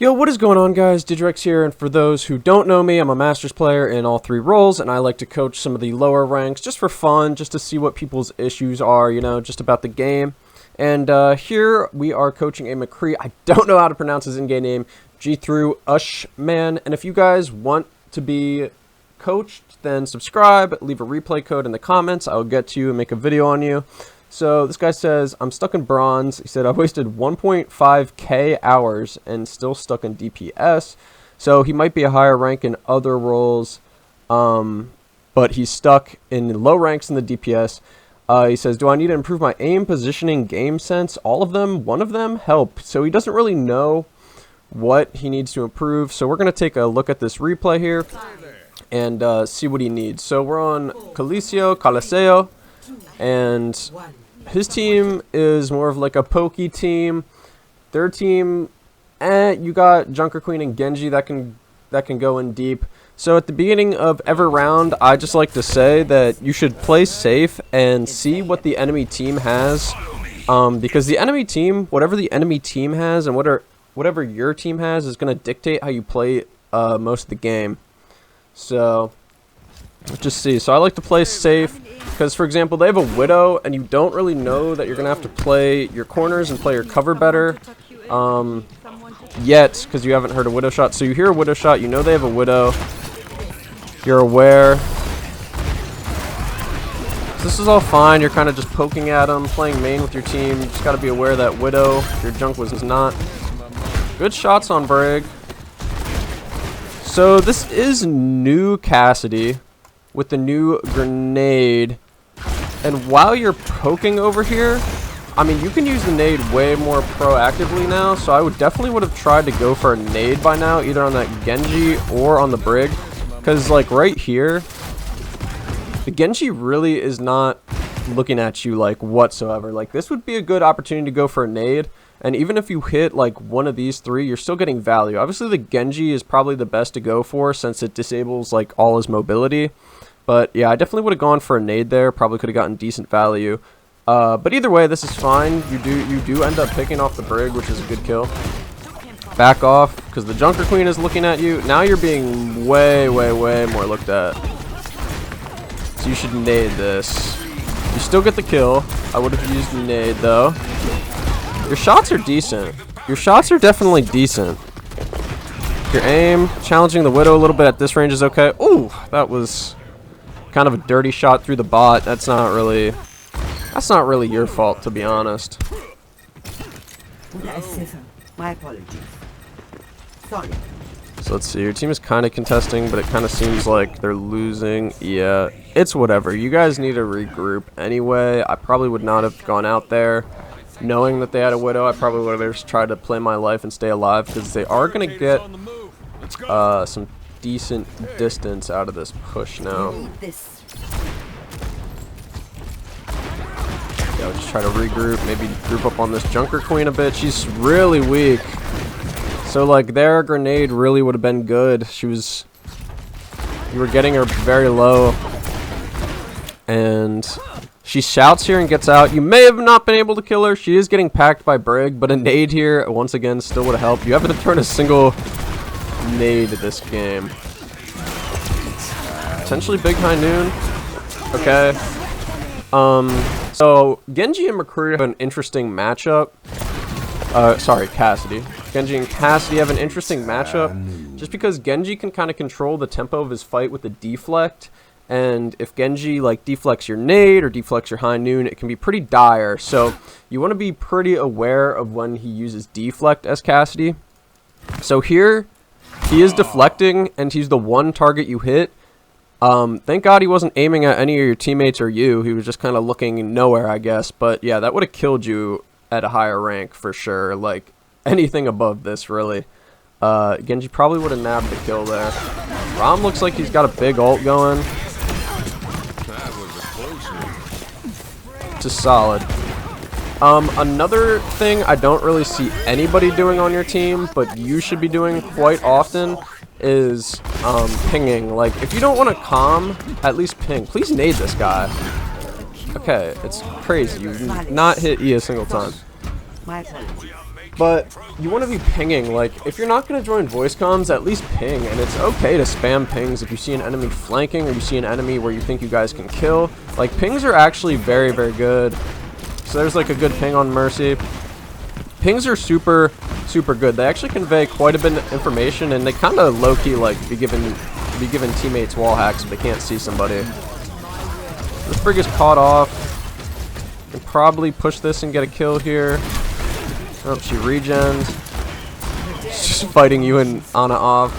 Yo, what is going on, guys? Digrex here, and for those who don't know me, I'm a Masters player in all three roles, and I like to coach some of the lower ranks just for fun, just to see what people's issues are, you know, just about the game. And here we are coaching a McCree. I don't know how to pronounce his in-game name, G through Ushman. And if you guys want to be coached, then subscribe, leave a replay code in the comments. I'll get to you and make a video on you. So this guy says, I'm stuck in bronze. He said, I wasted 1.5k hours and still stuck in DPS. So he might be a higher rank in other roles, but he's stuck in low ranks in the DPS. He says, do I need to improve my aim, positioning, game sense? All of them? One of them? Help. So he doesn't really know what he needs to improve. So we're going to take a look at this replay here and see what he needs. So we're on Coliseo, and his team is more of like a pokey team. Their team, you got Junker Queen and Genji that can go in deep. So at the beginning of every round, I just like to say that you should play safe and see what the enemy team has, because the enemy team, whatever the enemy team has and whatever your team has, is going to dictate how you play most of the game. So let's just see. So I like to play safe. Because, for example, they have a Widow, and you don't really know that you're going to have to play your corners and play your cover better yet, because you haven't heard a Widow shot. So you hear a Widow shot, you know they have a Widow. You're aware. So this is all fine. You're kind of just poking at them, playing main with your team. You just got to be aware that Widow, your junk was not. Good shots on Brig. So this is new Cassidy with the new grenade. And while you're poking over here, I mean, you can use the nade way more proactively now, so I would have tried to go for a nade by now, either on that Genji or on the Brig. Because, like, right here, the Genji really is not looking at you, like, whatsoever. Like, this would be a good opportunity to go for a nade, and even if you hit, like, one of these three, you're still getting value. Obviously, the Genji is probably the best to go for, since it disables, like, all his mobility. But yeah, I definitely would have gone for a nade there. Probably could have gotten decent value. But either way, this is fine. You do end up picking off the Brig, which is a good kill. Back off, because the Junker Queen is looking at you. Now you're being way more looked at. So you should nade this. You still get the kill. I would have used the nade, though. Your shots are decent. Your shots are definitely decent. Your aim, challenging the Widow a little bit at this range is okay. Ooh, that was kind of a dirty shot through the bot. That's not really your fault, to be honest. My apologies. Sorry. So let's see. Your team is kind of contesting, but it kind of seems like they're losing. Yeah, it's whatever. You guys need to regroup anyway. I probably would not have gone out there knowing that they had a Widow. I probably would have just tried to play my life and stay alive, because they are going to get some decent distance out of this push now. Yeah, we'll just try to regroup, maybe group up on this Junker Queen a bit. She's really weak. So like their grenade really would have been good. You were getting her very low. And she shouts here and gets out. You may have not been able to kill her. She is getting packed by Brig, but a nade here once again still would have helped. You haven't turned a single nade this game. Potentially big high noon. Okay. So Genji and McCree have an interesting matchup. Sorry, Cassidy. Genji and Cassidy have an interesting matchup, just because Genji can kind of control the tempo of his fight with the deflect, and if Genji like deflects your nade or deflects your high noon, it can be pretty dire. So you want to be pretty aware of when he uses deflect as Cassidy. So here he is deflecting, and he's the one target you hit. Thank God he wasn't aiming at any of your teammates or you. He was just kind of looking nowhere, I guess. But yeah, that would have killed you at a higher rank for sure. Like anything above this, really. Genji probably would have nabbed the kill there. Rom looks like he's got a big ult going. Just solid. Another thing I don't really see anybody doing on your team, but you should be doing quite often, is pinging. Like, if you don't want to calm, at least ping. Please nade this guy. Okay, it's crazy. You've not hit E a single time. But you want to be pinging. Like, if you're not going to join voice comms, at least ping. And it's okay to spam pings if you see an enemy flanking or you see an enemy where you think you guys can kill. Like, pings are actually very, very good. So there's like a good ping on Mercy. Pings are super, super good. They actually convey quite a bit of information, and they kind of low-key like be giving teammates wall hacks if they can't see somebody. This brig is caught off. Can probably push this and get a kill here. Oh, she regens. She's just fighting you and Ana off.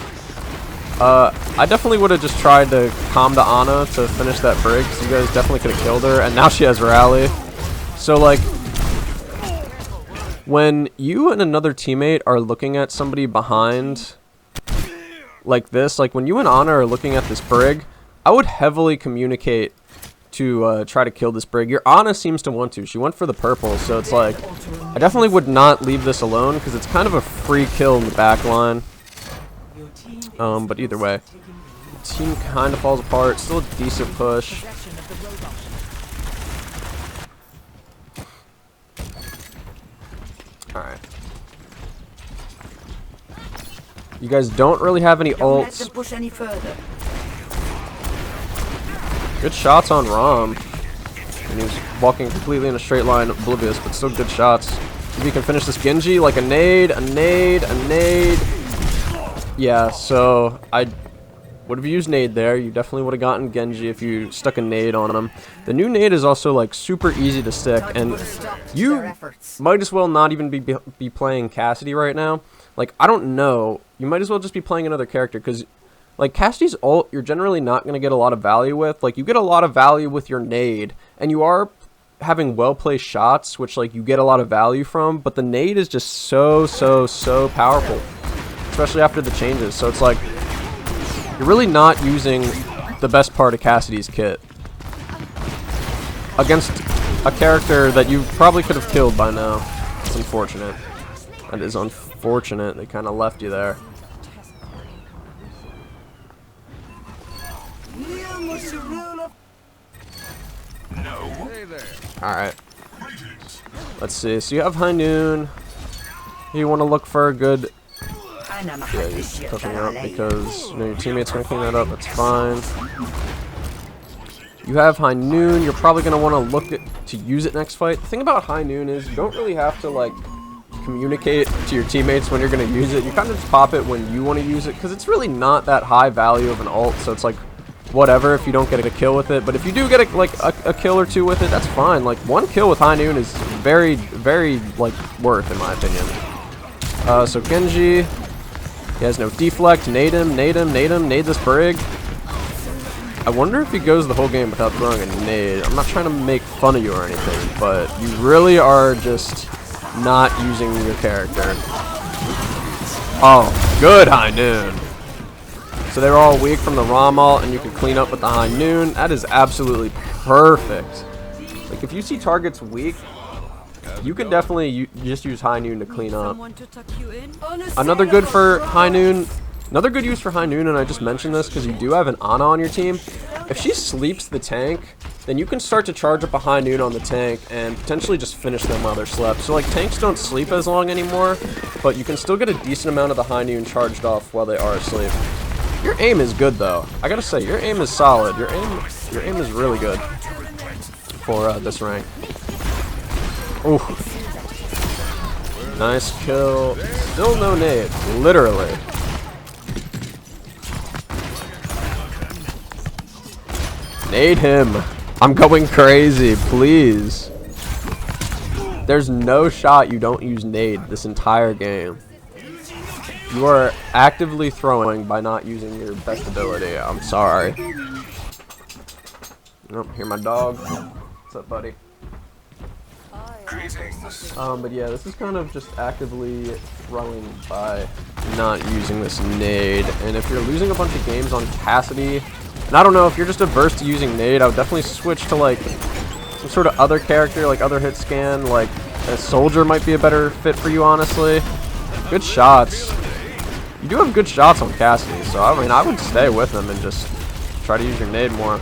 I definitely would have just tried to calm the Ana to finish that brig, because you guys definitely could have killed her, and now she has rally. So, like, when you and another teammate are looking at somebody behind, like this, like when you and Ana are looking at this brig, I would heavily communicate to try to kill this brig. Your Ana seems to want to. She went for the purple, so it's like, I definitely would not leave this alone, because it's kind of a free kill in the back line. But either way, the team kind of falls apart. Still a decent push. Alright. You guys don't really have any ults. Push any further. Good shots on Rom. And he's walking completely in a straight line, oblivious, but still good shots. If you can finish this Genji, like a nade, a nade, a nade. Yeah, so I would have used nade there. You definitely would have gotten Genji if you stuck a nade on him. The new nade is also like super easy to stick, and you might as well not even be playing Cassidy right now. Like, I don't know. You might as well just be playing another character, because like Cassidy's ult, you're generally not going to get a lot of value with. Like, you get a lot of value with your nade, and you are having well-placed shots, which like you get a lot of value from, but the nade is just so powerful, especially after the changes. So it's like, you're really not using the best part of Cassidy's kit against a character that you probably could have killed by now. It's unfortunate. That is unfortunate. They kind of left you there. Alright. Let's see. So you have High Noon. You want to look for a good... Yeah, you're cooking her up because you know your teammate's going to clean that up. That's fine. You have High Noon. You're probably going to want to look to use it next fight. The thing about High Noon is you don't really have to, like, communicate to your teammates when you're going to use it. You kind of just pop it when you want to use it, because it's really not that high value of an ult, so it's like whatever if you don't get a kill with it. But if you do get a kill or two with it, that's fine. Like, one kill with High Noon is very like worth, in my opinion. So Genji, he has no deflect. Nade him, nade this brig. I wonder if he goes the whole game without throwing a nade. I'm not trying to make fun of you or anything, but you really are just not using your character. Oh, good High Noon. So they're all weak from the Rom ult, and you can clean up with the High Noon. That is absolutely perfect. Like, if you see targets weak, you can definitely just use High Noon to clean up. Another good for High Noon, another good use for High Noon, and I just mentioned this because you do have an Ana on your team. If she sleeps the tank, then you can start to charge up a High Noon on the tank and potentially just finish them while they're slept. So like, tanks don't sleep as long anymore, but you can still get a decent amount of the High Noon charged off while they are asleep. Your aim is good though. I gotta say, your aim is solid. Your aim is really good for this rank. Ooh. Nice kill. Still no nade, literally. Nade him. I'm going crazy, please. There's no shot you don't use nade this entire game. You are actively throwing by not using your best ability. I'm sorry. Oh, hear my dog. What's up, buddy? But yeah, this is kind of just actively throwing by not using this nade. And if you're losing a bunch of games on Cassidy, and I don't know, if you're just averse to using nade, I would definitely switch to like some sort of other character, like other hit scan. Like a soldier might be a better fit for you, honestly. Good shots. You do have good shots on Cassidy, so I mean, I would stay with him and just try to use your nade more.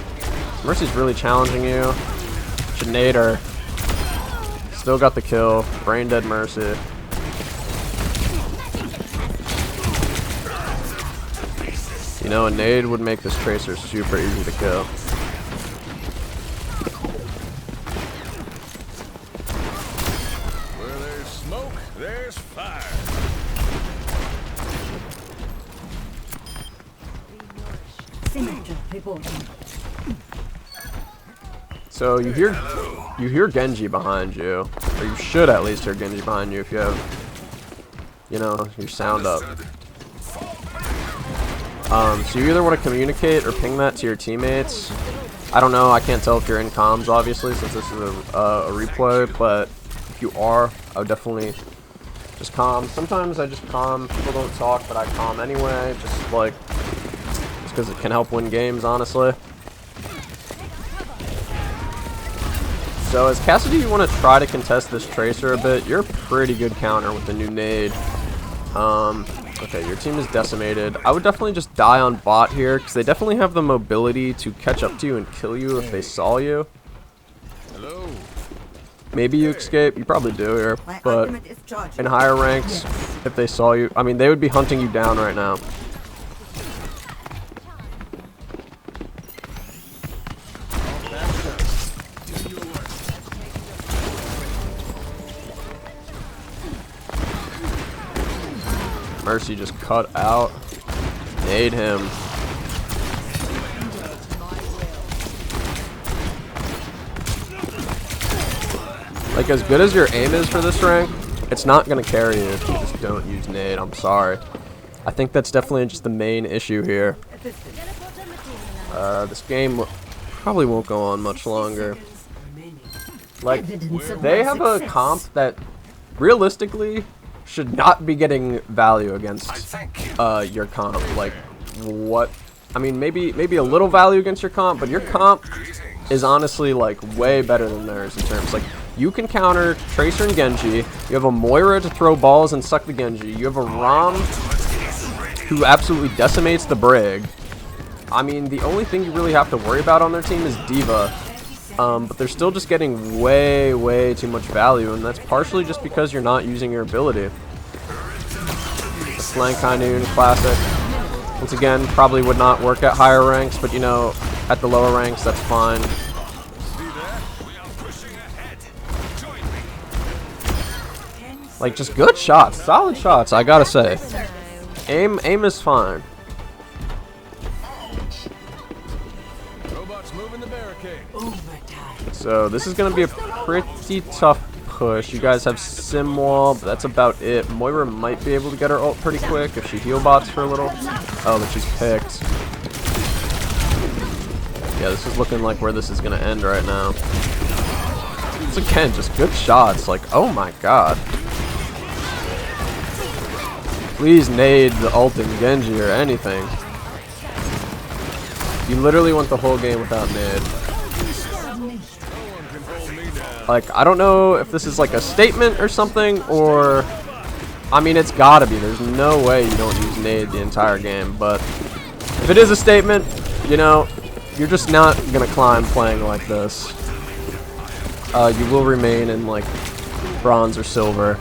Mercy's really challenging you. Should nade her. Still got the kill. Brain dead Mercy. know, a nade would make this tracer super easy to kill. Where there's smoke, there's fire. Signature reporting. So you hear Genji behind you, or you should at least hear Genji behind you if you have, you know, your sound up. So you either want to communicate or ping that to your teammates. I don't know, I can't tell if you're in comms obviously since this is a replay, but if you are, I would definitely just comm. Sometimes I just comm, people don't talk, but I comm anyway, just because it can help win games, honestly. So as Cassidy, you want to try to contest this tracer a bit. You're a pretty good counter with the new nade. Okay, your team is decimated. I would definitely just die on bot here, because they definitely have the mobility to catch up to you and kill you if they saw you. Hello. Maybe you escape. You probably do here. But in higher ranks, if they saw you, I mean, they would be hunting you down right now. Mercy just cut out. Nade him. Like, as good as your aim is for this rank, it's not going to carry you if you just don't use nade. I'm sorry. I think that's definitely just the main issue here. This game probably won't go on much longer. Like, they have a comp that realistically should not be getting value against your comp. Like, what? I mean, maybe a little value against your comp, but your comp is honestly like way better than theirs in terms like you can counter Tracer and Genji. You have a Moira to throw balls and suck the Genji. You have a Rom who absolutely decimates the Brig. I mean, the only thing you really have to worry about on their team is Diva. But they're still just getting way too much value, and that's partially just because you're not using your ability. The Flank High Noon Classic, once again, probably would not work at higher ranks, but you know, at the lower ranks, that's fine. Like, just good shots, solid shots, I gotta say. Aim is fine. So this is going to be a pretty tough push. You guys have Sim Wall, but that's about it. Moira might be able to get her ult pretty quick if she heal bots for a little. Oh, but she's picked. Yeah, this is looking like where this is going to end right now. It's again, just good shots. Like, oh my god. Please nade the ult in Genji or anything. You literally went the whole game without nade. Like, I don't know if this is like a statement or something, or I mean, it's gotta be. There's no way you don't use nade the entire game, but if it is a statement, you know, you're just not gonna climb playing like this. You will remain in like bronze or silver.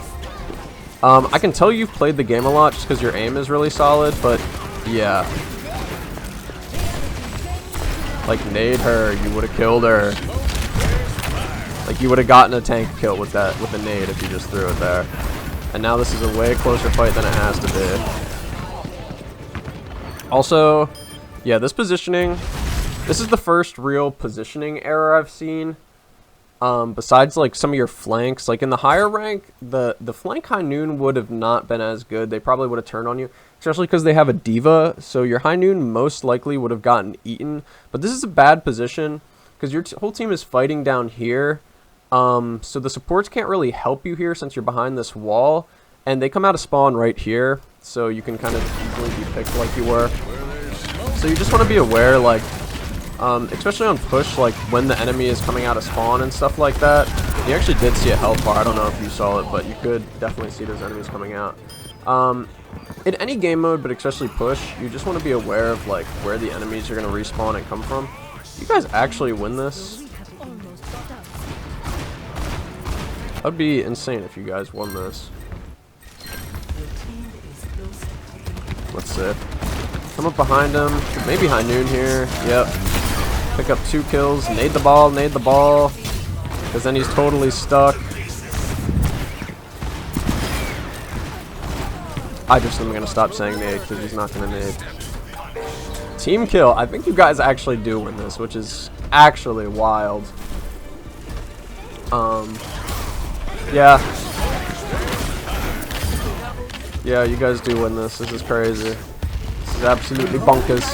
I can tell you've played the game a lot just because your aim is really solid, but yeah. Like, nade her, you would have killed her. Like, you would have gotten a tank kill with that, with a nade if you just threw it there. And now this is a way closer fight than it has to be. Also, yeah, this positioning, this is the first real positioning error I've seen. Besides, like, some of your flanks, like, in the higher rank, the flank High Noon would have not been as good. They probably would have turned on you, especially because they have a Diva, so your High Noon most likely would have gotten eaten. But this is a bad position, because your whole team is fighting down here, so the supports can't really help you here since you're behind this wall, and they come out of spawn right here, so you can kind of easily be picked like you were. So you just want to be aware, like, especially on push, like when the enemy is coming out of spawn and stuff like that. You actually did see a health bar. I don't know if you saw it, but you could definitely see those enemies coming out. In any game mode, but especially push, you just want to be aware of like where the enemies are going to respawn and come from. You guys actually win this? That would be insane if you guys won this. Let's see. Come up behind him. Maybe high noon here. Yep. Pick up 2 kills. Nade the ball. Nade the ball. Because then he's totally stuck. I just am going to stop saying nade because he's not going to nade. Team kill. I think you guys actually do win this, which is actually wild. Yeah. Yeah, you guys do win this. This is crazy. This is absolutely bonkers.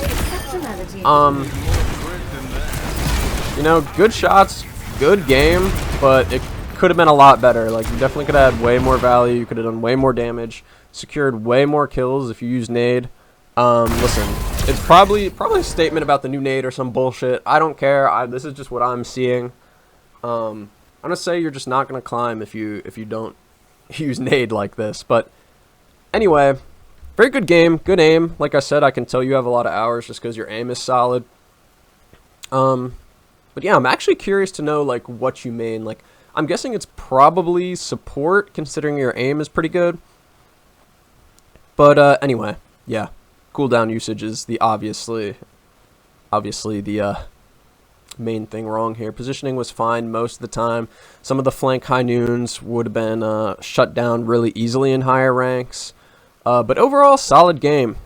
You know, good shots, good game, but it could have been a lot better. Like, you definitely could have had way more value. You could have done way more damage, secured way more kills if you used nade. Listen, it's probably a statement about the new nade or some bullshit. I don't care. This is just what I'm seeing. I'm gonna say you're just not gonna climb if you don't use nade like this. But anyway, very good game, good aim. Like I said, I can tell you have a lot of hours just because your aim is solid. But yeah, I'm actually curious to know like what you main. Like, I'm guessing it's probably support, considering your aim is pretty good. But anyway, yeah, cooldown usage is the obviously the main thing wrong here. Positioning was fine most of the time. Some of the flank high noons would have been shut down really easily in higher ranks. But overall, solid game.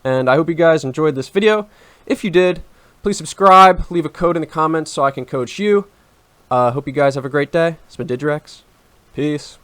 And I hope you guys enjoyed this video. If you did, please subscribe, leave a code in the comments so I can coach you. Hope you guys have a great day. It's been Digrex. Peace.